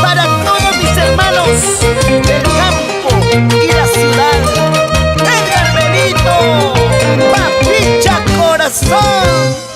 Para todos mis hermanos del campo y la ciudad, Edgar Benito, Papicha Corazón.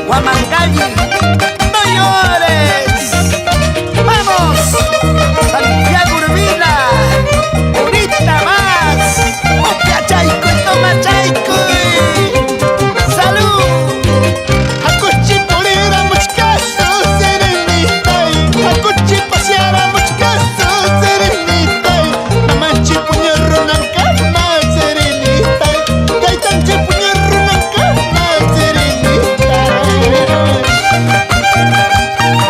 Huamangalli, no llores. Vamos, Santiago Urbina, ahorita más. Opia chaico y toma chaico. Salud. Hakuchi polera muchcaso serenita. Hakuchi paseara muchcaso serenita. Mamanchi puño ronanca más serenita. Gaitanchi puño ronanca más serenita.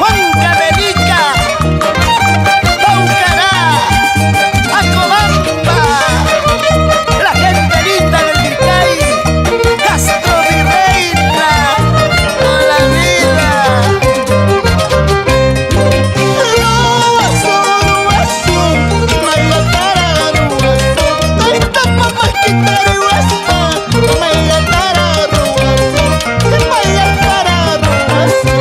Huanca Belica, Paucará, Acobamba, la gente linda del Vircay, Castro Virreina, toda la vida. Ruazo, ruazo, mayatara ruazo, taita mamakita ruazo, mayatara ruazo, mayatara ruazo.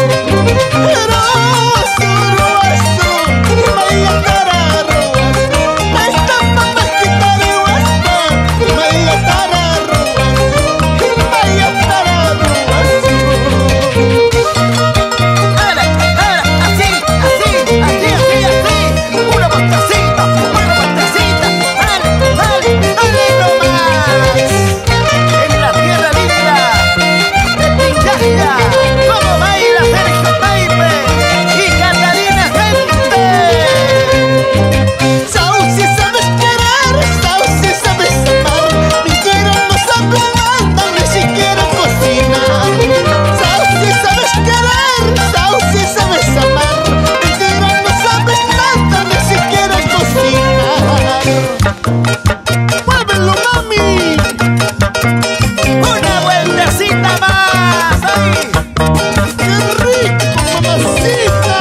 ¡Muévelo, mami! ¡Una vueltecita más! ¡Ay! ¡Qué rico, mamacita!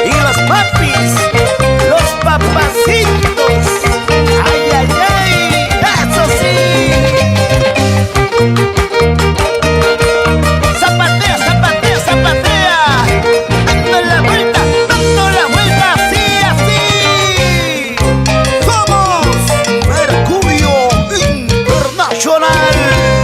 Y los papis, los papacitos. ¡Ay, ay, ay! ¡Eso sí! ¡Zapatea, zapatea, zapatea! ¡Dando la vuelta, así, así! ¡Somos Mercurio Internacional!